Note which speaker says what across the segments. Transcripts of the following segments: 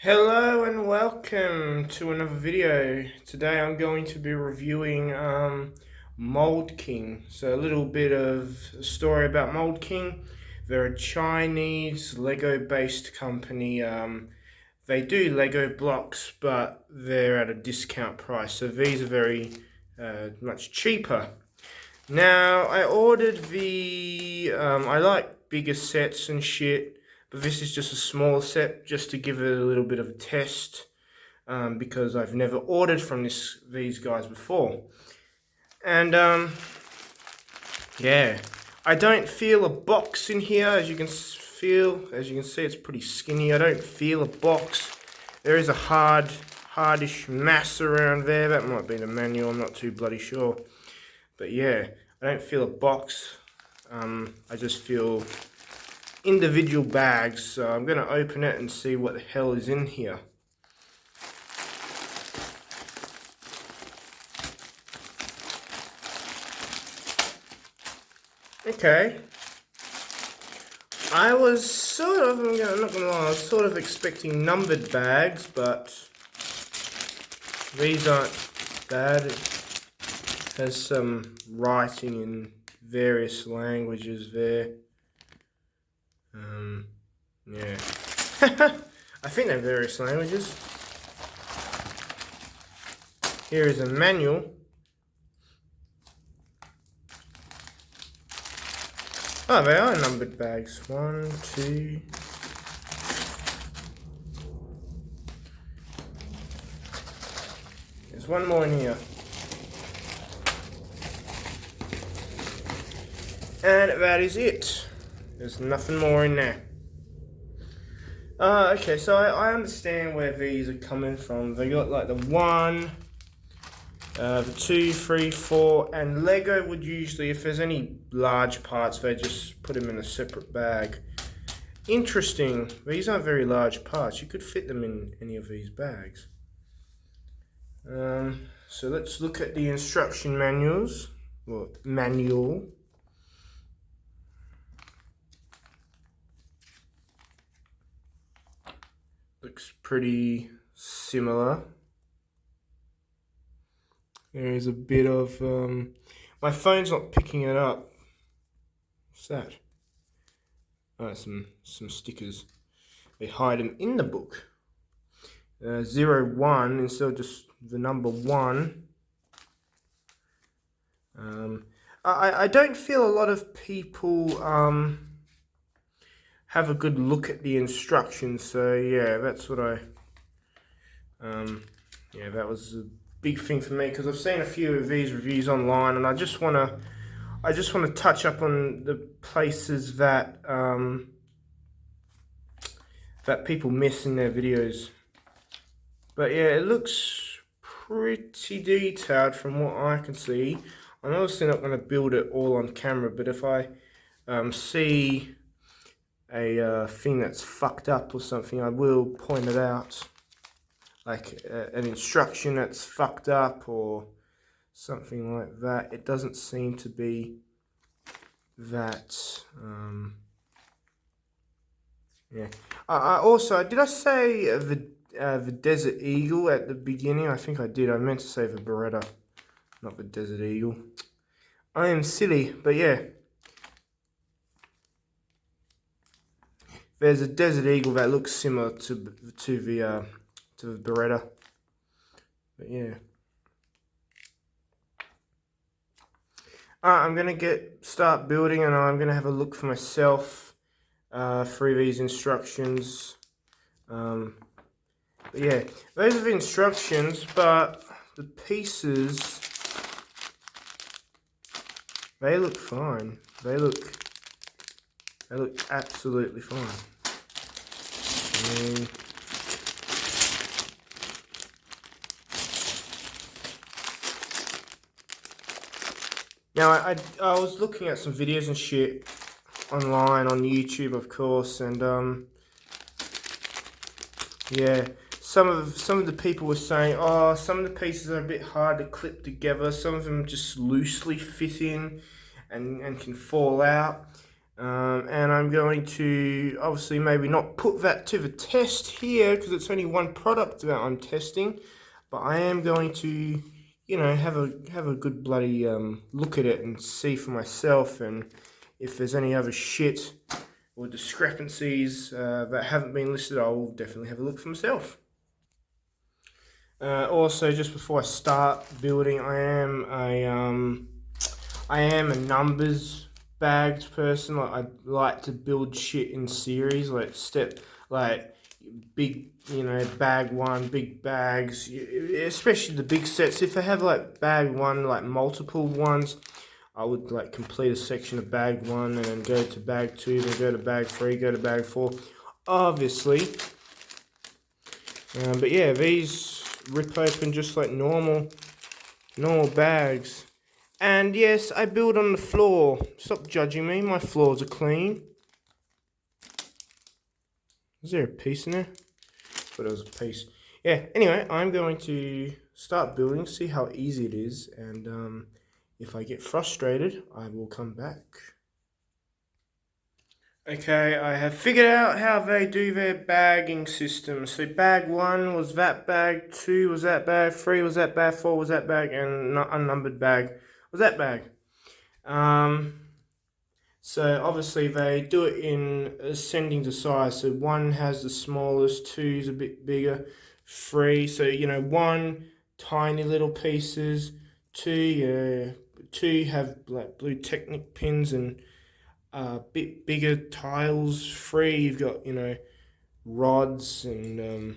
Speaker 1: Hello and welcome to another video. Today I'm going to be reviewing Mould King. So a little bit of a story about Mould King. They're a Chinese Lego based company. They do Lego blocks, but they're at a discount price. So these are very much cheaper. Now I ordered I like bigger sets and shit, but this is just a small set just to give it a little bit of a test, because I've never ordered from these guys before. And yeah, I don't feel a box in here. As you can see, it's pretty skinny. I don't feel a box. There is a hardish mass around there. That might be the manual, I'm not too bloody sure. But yeah, I don't feel a box. I just feel individual bags. So I'm going to open it and see what the hell is in here. Okay. I was I'm not gonna lie, I was sort of expecting numbered bags, but these aren't bad. It has some writing in various languages there. Yeah. I think they're various languages. Here is a manual. Oh, they are numbered bags. 1, 2. There's one more in here. And that is it. There's nothing more in there. Okay, so I understand where these are coming from. They got like the 1, the 2, 3, 4, and Lego would usually, if there's any large parts, they just put them in a separate bag. Interesting. These aren't very large parts. You could fit them in any of these bags. So let's look at the instruction manuals. Well, manual. Looks pretty similar. There is a bit of my phone's not picking it up. What's that? Oh, some stickers. They hide them in the book. 0, 1 instead of just the number 1. I don't feel a lot of people have a good look at the instructions, so yeah, that's what yeah, that was a big thing for me, because I've seen a few of these reviews online, and I just want to touch up on the places that that people miss in their videos. But yeah, it looks pretty detailed from what I can see. I'm obviously not going to build it all on camera, but if I see a thing that's fucked up or something, I will point it out, like an instruction that's fucked up or something like that. It doesn't seem to be that yeah. Also, did I say the Desert Eagle at the beginning? I think I did. I meant to say the Beretta, not the Desert Eagle. I am silly, but yeah. There's a Desert Eagle that looks similar to the Beretta, but yeah. I'm gonna start building, and I'm gonna have a look for myself through these instructions. But yeah, those are the instructions, but the pieces, they look fine. They look absolutely fine. Now, I was looking at some videos and shit online on YouTube, of course, and yeah, some of the people were saying, oh, some of the pieces are a bit hard to clip together. Some of them just loosely fit in and can fall out. And I'm going to obviously maybe not put that to the test here because it's only one product that I'm testing, but I am going to, you know, have a good bloody look at it and see for myself, and if there's any other shit or discrepancies that haven't been listed, I'll definitely have a look for myself. Also, just before I start building, I am a numbers bagged person. Like, I like to build shit in series, like big, you know, bag one, big bags, especially the big sets. If I have like bag one, like multiple ones, I would like complete a section of bag one and then go to bag two, then go to bag three, go to bag four, obviously. But yeah, these rip open just like normal bags. And yes, I build on the floor. Stop judging me, my floors are clean. Is there a piece in there? I thought it was a piece. Yeah, anyway, I'm going to start building, see how easy it is, and if I get frustrated, I will come back. Okay, I have figured out how they do their bagging system. So bag one was that bag, two was that bag, three was that bag, four was that bag, and unnumbered bag was that bag. So obviously they do it in ascending to size. So one has the smallest, two's a bit bigger, three. So you know, one tiny little pieces, two have like blue Technic pins and bit bigger tiles. Three, you've got, you know, rods and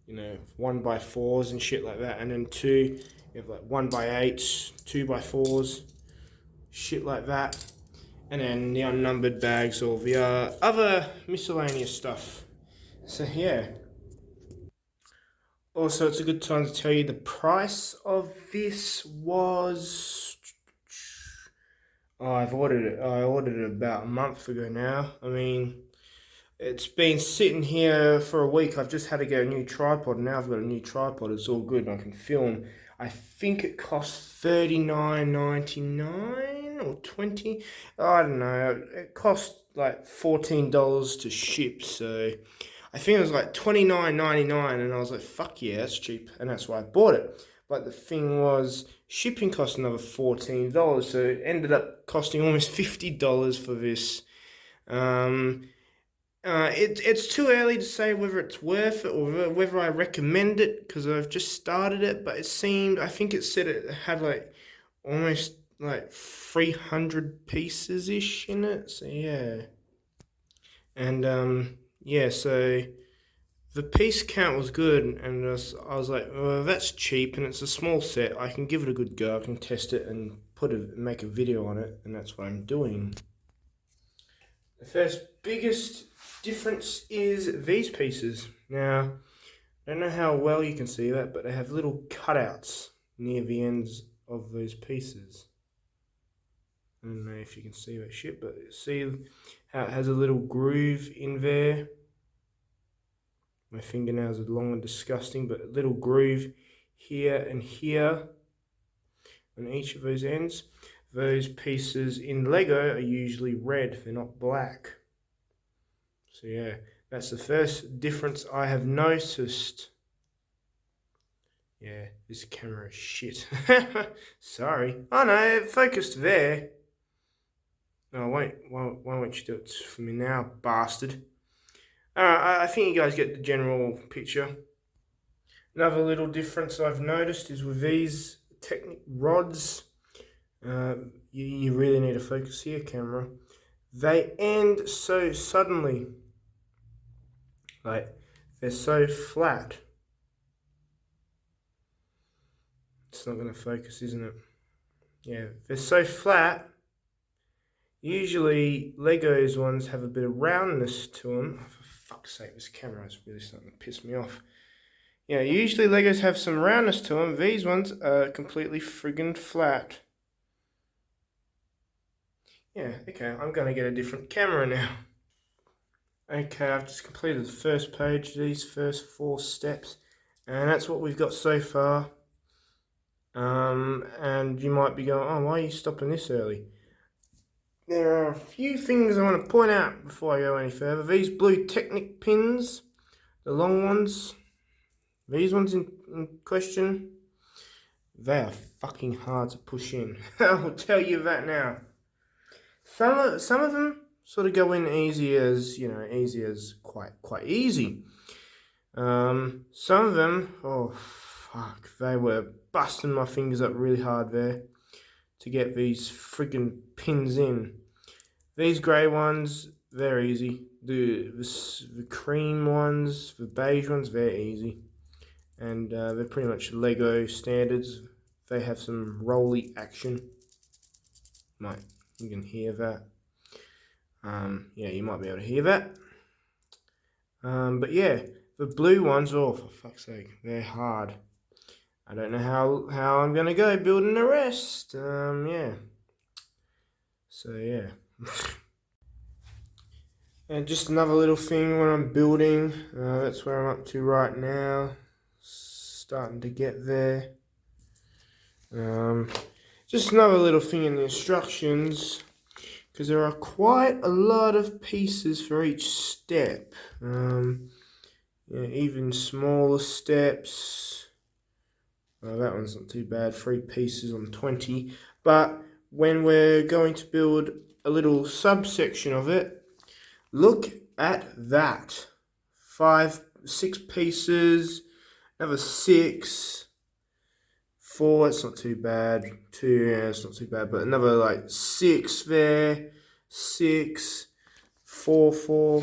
Speaker 1: you know, 1x4s and shit like that. And then two, you have like 1x8s, 2x4s, shit like that. And then the unnumbered bags or the other miscellaneous stuff. So yeah. Also, it's a good time to tell you the price of this was. Oh, I ordered it about a month ago now. I mean, it's been sitting here for a week. I've just had to get a new tripod. Now I've got a new tripod. It's all good and I can film. I think it cost $39.99 or $20. I don't know. It cost like $14 to ship. So I think it was like $29.99, and I was like, fuck yeah, that's cheap. And that's why I bought it. But the thing was, shipping cost another $14. So it ended up costing almost $50 for this. It's too early to say whether it's worth it or whether I recommend it because I've just started it. But I think it said it had like almost like 300 pieces ish in it. So yeah, and yeah, so the piece count was good, and I was like, well, that's cheap and it's a small set. I can give it a good go. I can test it and make a video on it, and that's what I'm doing. The first biggest difference is these pieces. Now, I don't know how well you can see that, but they have little cutouts near the ends of those pieces. I don't know if you can see that shit, but see how it has a little groove in there. My fingernails are long and disgusting, but a little groove here and here on each of those ends. Those pieces in Lego are usually red, they're not black. So yeah, that's the first difference I have noticed. Yeah, this camera is shit. Sorry. Oh no, it focused there. No, wait, why won't you do it for me now, bastard? I think you guys get the general picture. Another little difference I've noticed is with these Technic rods, you really need to focus here, camera. They end so suddenly. Like, they're so flat. It's not going to focus, isn't it? Yeah, they're so flat. Usually, Lego's ones have a bit of roundness to them. Oh, for fuck's sake, this camera is really starting to piss me off. Yeah, usually Legos have some roundness to them. These ones are completely friggin' flat. Yeah, okay, I'm going to get a different camera now. Okay, I've just completed the first page, these first 4 steps, and that's what we've got so far. And you might be going, oh, why are you stopping this early? there are a few things I want to point out before I go any further. These blue Technic pins, the long ones, these ones in question, they are fucking hard to push in. I'll tell you that now. Some of them sort of go in easy as, you know, easy as quite easy. Some of them, oh fuck, they were busting my fingers up really hard there to get these friggin' pins in. These grey ones, they're easy. The cream ones, the beige ones, they're easy. And they're pretty much Lego standards. They have some rolly action. You can hear that. Yeah, you might be able to hear that. But yeah, the blue ones, oh, for fuck's sake, they're hard. I don't know how I'm gonna go building the rest. Yeah. So yeah. And just another little thing when I'm building. That's where I'm up to right now. Starting to get there. Just another little thing in the instructions, because there are quite a lot of pieces for each step. Yeah, even smaller steps. That one's not too bad, 3 pieces on 20. But when we're going to build a little subsection of it, look at that. 6 pieces, another 6, 4, that's not too bad. 2, yeah, that's not too bad, but another like 6 there, 6, 4.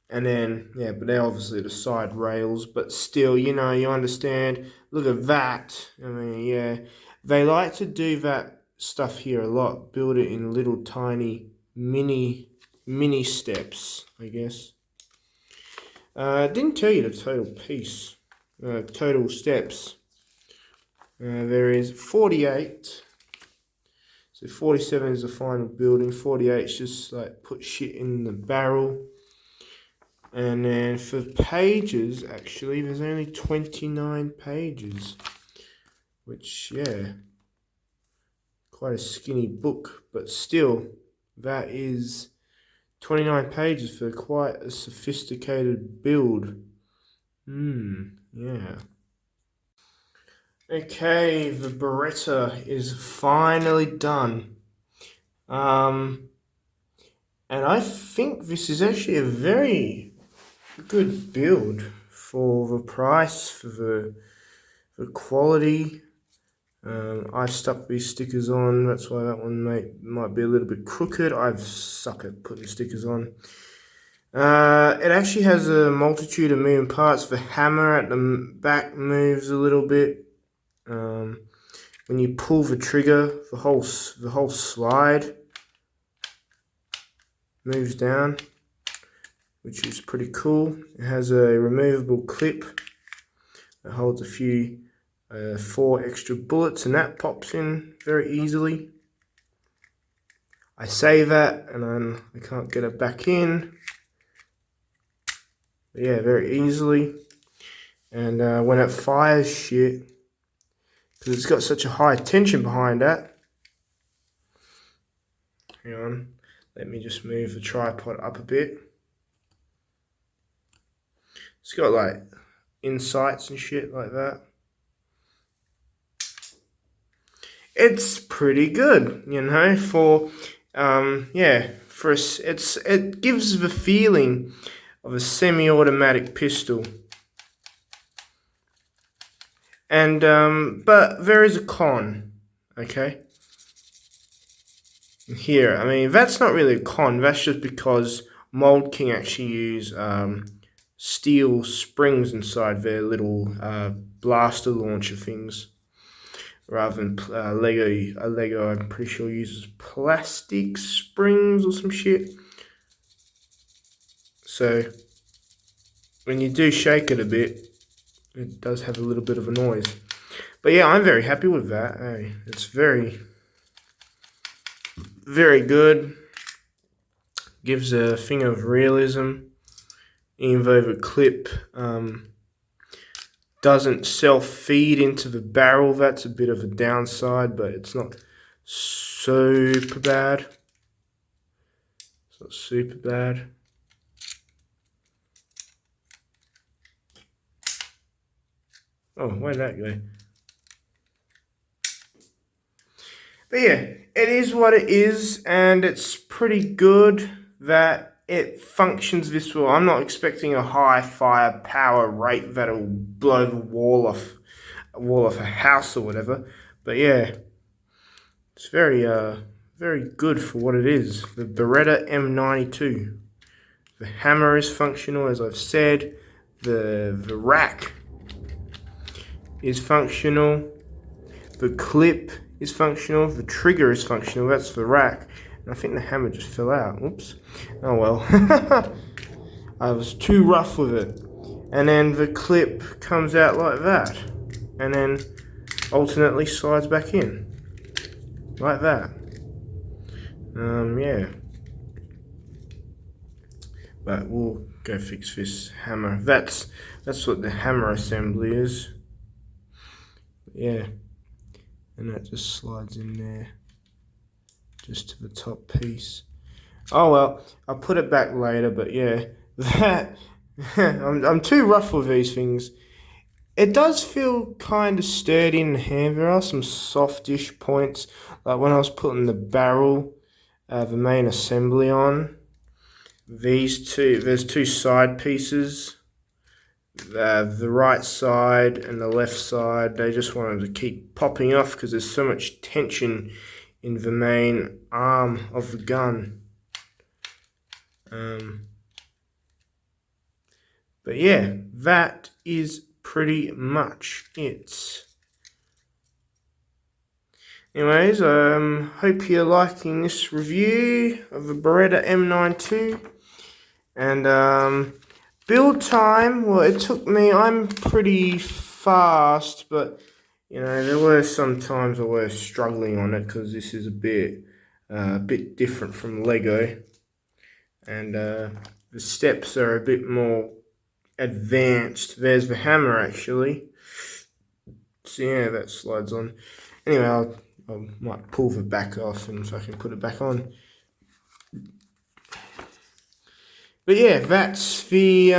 Speaker 1: And then, yeah, but they're obviously the side rails, but still, you know, you understand. Look at that. I mean, yeah, they like to do that stuff here a lot. Build it in little tiny mini steps, I guess. Didn't tell you the total piece, total steps. There is 48. So 47 is the final building. 48 is just like put shit in the barrel. And then for pages, actually, there's only 29 pages. Which, yeah, quite a skinny book. But still, that is 29 pages for quite a sophisticated build. Yeah. Okay, the Beretta is finally done. And I think this is actually a very good build for the price, for the quality. I've stuck these stickers on, that's why that one might be a little bit crooked. I've suck at putting stickers on. It actually has a multitude of moving parts. The hammer at the back moves a little bit. When you pull the trigger, the whole slide moves down, which is pretty cool. It has a removable clip that holds a few 4 extra bullets, and that pops in very easily. I say that and then I can't get it back in. But yeah, very easily. And when it fires shit, because it's got such a high tension behind that. Hang on, let me just move the tripod up a bit. It's got like insights and shit like that. It's pretty good, you know, for yeah, it gives the feeling of a semi-automatic pistol. And but there is a con, okay? Here, I mean, that's not really a con. That's just because Mould King actually use steel springs inside their little blaster launcher things, rather than Lego. I'm pretty sure uses plastic springs or some shit. So when you do shake it a bit, it does have a little bit of a noise. But yeah, I'm very happy with that. Hey, it's very, very good. Gives a thing of realism. Even though the clip doesn't self-feed into the barrel, that's a bit of a downside, but it's not super bad. It's not super bad. Oh, where'd that go? But yeah, it is what it is, and it's pretty good that it functions this well. I'm not expecting a high fire power rate that'll blow the wall off a house or whatever. But yeah, it's very good for what it is. The Beretta M92. The hammer is functional, as I've said. The rack is functional. The clip is functional. The trigger is functional. That's the rack. And I think the hammer just fell out. Oops. Oh well. I was too rough with it. And then the clip comes out like that. And then alternately slides back in. Like that. Yeah. But we'll go fix this hammer. That's what the hammer assembly is. Yeah. And that just slides in there. Just to the top piece. Oh well, I'll put it back later, but yeah. That I'm too rough with these things. It does feel kind of sturdy in the hand. There are some softish points, like when I was putting the barrel, the main assembly on. There's two side pieces. The right side and the left side, they just wanted to keep popping off because there's so much tension in the main arm of the gun. But yeah, that is pretty much it. Anyways, hope you're liking this review of the Beretta M92. And build time, well, it took me, I'm pretty fast, but you know, there were some times I was struggling on it because this is a bit different from Lego. And the steps are a bit more advanced. There's the hammer actually. So yeah, that slides on. Anyway, I might pull the back off and if I can put it back on. But yeah, that's the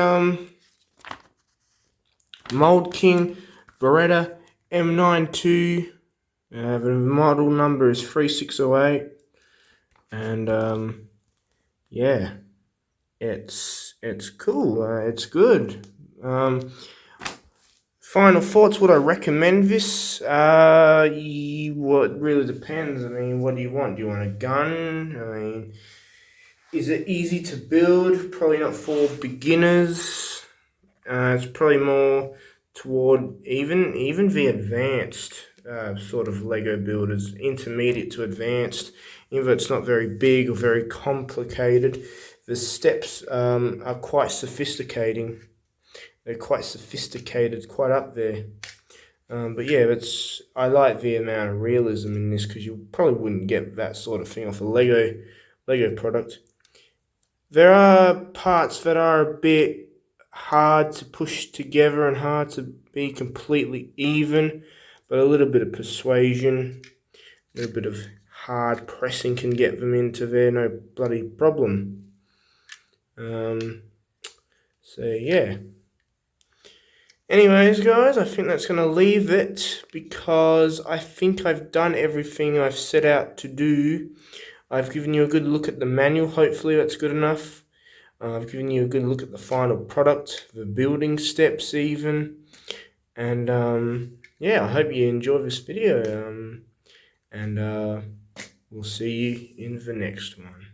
Speaker 1: Mould King Beretta M92. The model number is 3608. And yeah, it's cool. It's good. Final thoughts, would I recommend this? Well, it really depends. I mean, what do you want? Do you want a gun? I mean, is it easy to build? Probably not for beginners. It's probably more toward even the advanced sort of Lego builders, intermediate to advanced. Even though it's not very big or very complicated, the steps are quite sophisticating. They're quite sophisticated, quite up there. But yeah, I like the amount of realism in this because you probably wouldn't get that sort of thing off a Lego product. There are parts that are a bit hard to push together and hard to be completely even, but a little bit of persuasion, a little bit of hard pressing can get them into there, no bloody problem. So yeah. Anyways, guys, I think that's going to leave it because I think I've done everything I've set out to do. I've given you a good look at the manual. Hopefully that's good enough. I've given you a good look at the final product, the building steps even. And yeah, I hope you enjoy this video. And we'll see you in the next one.